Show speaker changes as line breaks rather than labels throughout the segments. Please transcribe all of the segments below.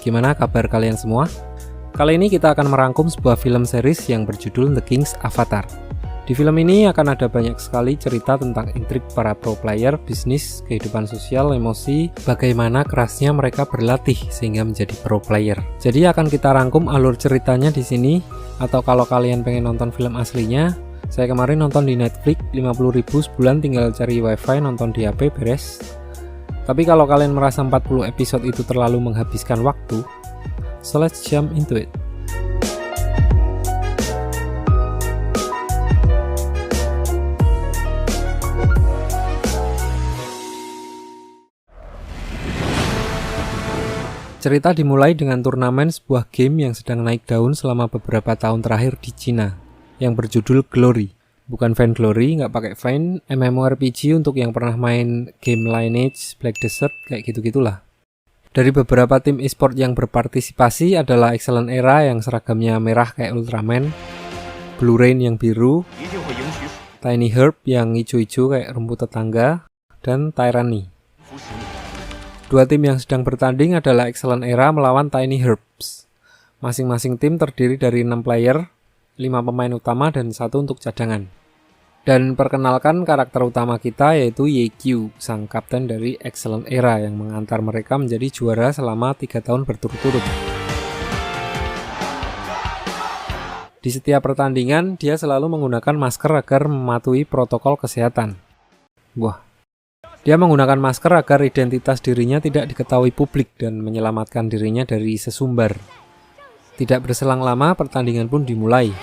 gimana kabar kalian semua? Kali ini kita akan merangkum sebuah film series yang berjudul The King's Avatar. Di film ini akan ada banyak sekali cerita tentang intrik para pro player, bisnis, kehidupan sosial, emosi, bagaimana kerasnya mereka berlatih sehingga menjadi pro player. Jadi akan kita rangkum alur ceritanya di sini, atau kalau kalian pengen nonton film aslinya, saya kemarin nonton di Netflix 50.000 sebulan, tinggal cari wifi, nonton di HP, beres. Tapi kalau kalian merasa 40 episode itu terlalu menghabiskan waktu, so let's jump into it. Cerita dimulai dengan turnamen sebuah game yang sedang naik daun selama beberapa tahun terakhir di Cina, yang berjudul Glory. Bukan Vainglory, nggak pakai Vain, MMORPG untuk yang pernah main game Lineage, Black Desert, kayak gitu-gitulah. Dari beberapa tim e-sport yang berpartisipasi adalah Excellent Era yang seragamnya merah kayak Ultraman, Blue Rain yang biru, Tiny Herb yang hijau-hijau kayak rumput tetangga, dan Tyranny. Dua tim yang sedang bertanding adalah Excellent Era melawan Tiny Herbs. Masing-masing tim terdiri dari 6 player, 5 pemain utama dan 1 untuk cadangan. Dan perkenalkan karakter utama kita yaitu Ye-Kyu, sang kapten dari Excellent Era yang mengantar mereka menjadi juara selama 3 tahun berturut-turut. Di setiap pertandingan, dia selalu menggunakan masker agar mematuhi protokol kesehatan. Dia menggunakan masker agar identitas dirinya tidak diketahui publik dan menyelamatkan dirinya dari sesumbar. Tidak berselang lama, pertandingan pun dimulai.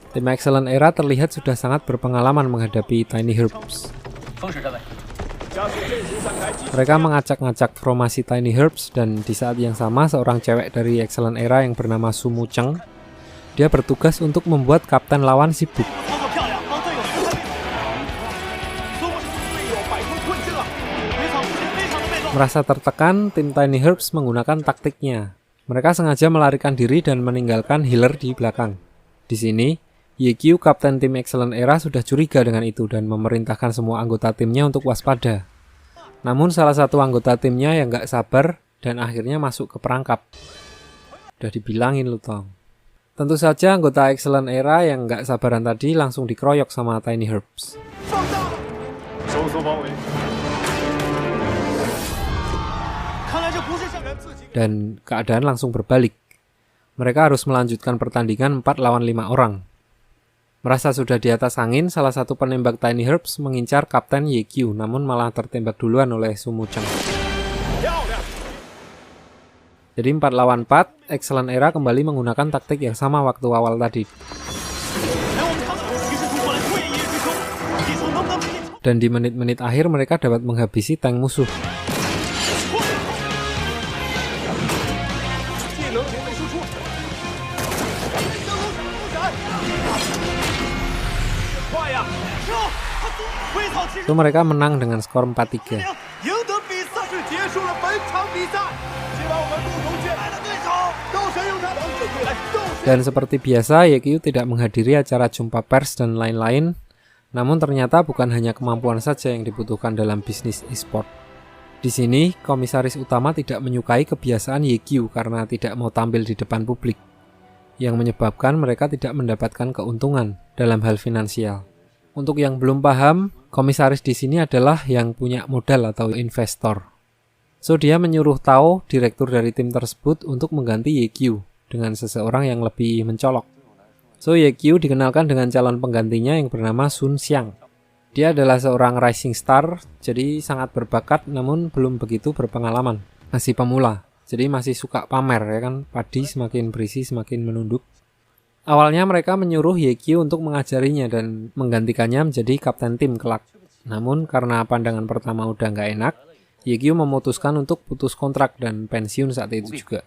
Tim Excellent Era terlihat sudah sangat berpengalaman menghadapi Tiny Herbs. Mereka mengacak-ngacak formasi Tiny Herbs dan di saat yang sama seorang cewek dari Excellent Era yang bernama Sumu Cheng, dia bertugas untuk membuat kapten lawan sibuk. Merasa tertekan, tim Tiny Herbs menggunakan taktiknya. Mereka sengaja melarikan diri dan meninggalkan healer di belakang. Di sini, Ye-Kyu, kapten tim Excellent Era, sudah curiga dengan itu dan memerintahkan semua anggota timnya untuk waspada. Namun salah satu anggota timnya yang gak sabar dan akhirnya masuk ke perangkap. Udah dibilangin lu, Tong. Tentu saja anggota Excellent Era yang gak sabaran tadi langsung dikeroyok sama Tiny Herbs. Dan keadaan langsung berbalik. Mereka harus melanjutkan pertandingan 4 lawan 5 orang. Merasa sudah di atas angin, salah satu penembak Tiny Herbs mengincar Kapten Ye-Kyu, namun malah tertembak duluan oleh Sumu Cheng. Jadi 4 lawan 4, Excellent Era kembali menggunakan taktik yang sama waktu awal tadi. Dan di menit-menit akhir mereka dapat menghabisi tank musuh. So, mereka menang dengan skor 4-3. Dan seperti biasa, Ye-Kyu tidak menghadiri acara jumpa pers dan lain-lain. Namun ternyata bukan hanya kemampuan saja yang dibutuhkan dalam bisnis e-sport. Di sini, komisaris utama tidak menyukai kebiasaan Ye-Kyu karena tidak mau tampil di depan publik, yang menyebabkan mereka tidak mendapatkan keuntungan dalam hal finansial. Untuk yang belum paham, komisaris di sini adalah yang punya modal atau investor. So, dia menyuruh Tao, direktur dari tim tersebut, untuk mengganti Ye-Kyu dengan seseorang yang lebih mencolok. So, Ye-Kyu dikenalkan dengan calon penggantinya yang bernama Sun Xiang. Dia adalah seorang rising star, jadi sangat berbakat namun belum begitu berpengalaman. Masih pemula, jadi masih suka pamer, ya kan? Padi semakin berisi semakin menunduk. Awalnya mereka menyuruh Ye-Kyu untuk mengajarinya dan menggantikannya menjadi kapten tim kelak. Namun karena pandangan pertama udah nggak enak, Ye-Kyu memutuskan untuk putus kontrak dan pensiun saat itu juga.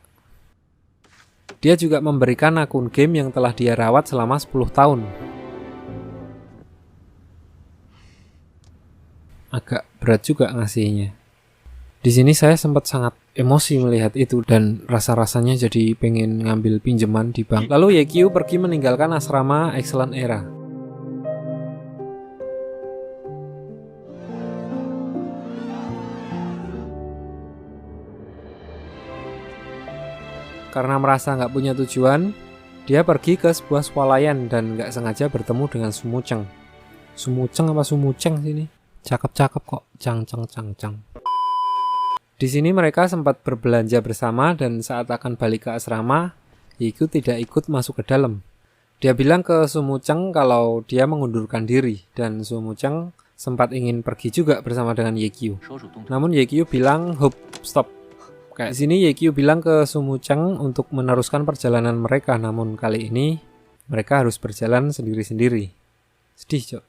Dia juga memberikan akun game yang telah dia rawat selama 10 tahun. Agak berat juga ngasihnya. Di sini saya sempat sangat emosi melihat itu dan rasa-rasanya jadi pengen ngambil pinjaman di bank. Lalu Yekyu pergi meninggalkan asrama Excellent Era. Karena merasa nggak punya tujuan, dia pergi ke sebuah swalayan dan nggak sengaja bertemu dengan Sumuceng. Sumuceng apa Sumuceng sini? Cakep-cakep kok, cang. Di sini mereka sempat berbelanja bersama dan saat akan balik ke asrama, Yekyu tidak ikut masuk ke dalam. Dia bilang ke Sumuceng kalau dia mengundurkan diri dan Sumuceng sempat ingin pergi juga bersama dengan Yekyu. Namun Yekyu bilang, "Hop, stop." Kayak sini Yekyu bilang ke Sumuceng untuk meneruskan perjalanan mereka, namun kali ini mereka harus berjalan sendiri-sendiri. Sedih, Cok.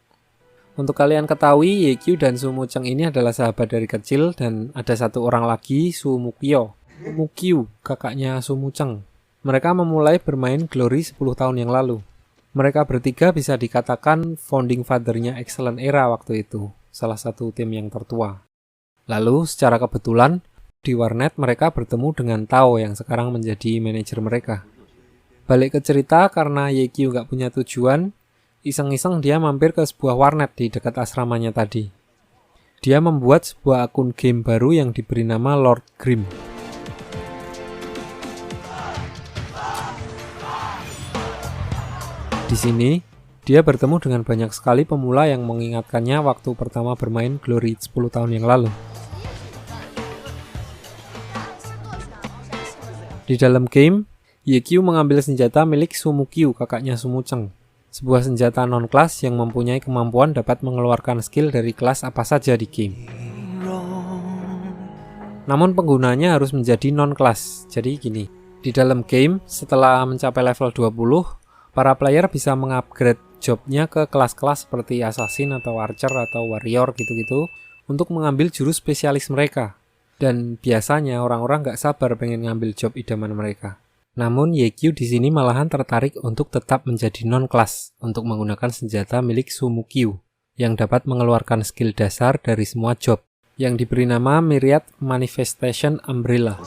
Untuk kalian ketahui, Yekyu dan Sumuceng ini adalah sahabat dari kecil dan ada satu orang lagi, Sumukyo. Mukyu, kakaknya Sumuceng. Mereka memulai bermain Glory 10 tahun yang lalu. Mereka bertiga bisa dikatakan founding father-nya Excellent Era waktu itu, salah satu tim yang tertua. Lalu, secara kebetulan, di warnet mereka bertemu dengan Tao yang sekarang menjadi manajer mereka. Balik ke cerita, karena Yekyu nggak punya tujuan, iseng-iseng dia mampir ke sebuah warnet di dekat asramanya tadi. Dia membuat sebuah akun game baru yang diberi nama Lord Grim. Di sini, dia bertemu dengan banyak sekali pemula yang mengingatkannya waktu pertama bermain Glory 10 tahun yang lalu. Di dalam game, Yekyu mengambil senjata milik Sumukyu, kakaknya Sumuceng. Sebuah senjata non-kelas yang mempunyai kemampuan dapat mengeluarkan skill dari kelas apa saja di game. Namun penggunanya harus menjadi non-kelas. Jadi gini, di dalam game setelah mencapai level 20, para player bisa mengupgrade jobnya ke kelas-kelas seperti assassin atau archer atau warrior gitu-gitu untuk mengambil jurus spesialis mereka. Dan biasanya orang-orang nggak sabar pengen ngambil job idaman mereka. Namun Yekyu di sini malahan tertarik untuk tetap menjadi non-kelas untuk menggunakan senjata milik Sumukyu yang dapat mengeluarkan skill dasar dari semua job yang diberi nama Myriad Manifestation Umbrella.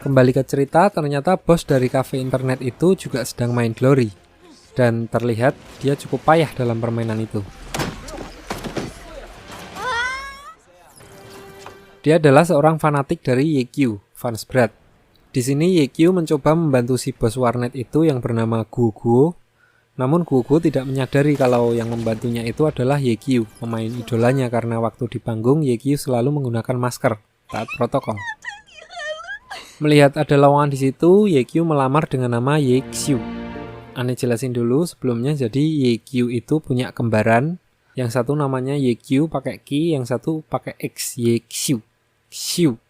Kembali ke cerita, ternyata bos dari cafe internet itu juga sedang main Glory dan terlihat dia cukup payah dalam permainan itu. Dia adalah seorang fanatik dari Yekyu, fans berat. Di sini Yekyu mencoba membantu si bos warnet itu yang bernama Guguo. Namun Guguo tidak menyadari kalau yang membantunya itu adalah Yekyu, pemain idolanya karena waktu di panggung Yekyu selalu menggunakan masker, taat protokol. Melihat ada lowongan di situ, Yekyu melamar dengan nama Yexiu. Aneh jelasin dulu sebelumnya, jadi Yekyu itu punya kembaran. Yang satu namanya Yekyu pakai Q, yang satu pakai X, Yexiu. Xiu.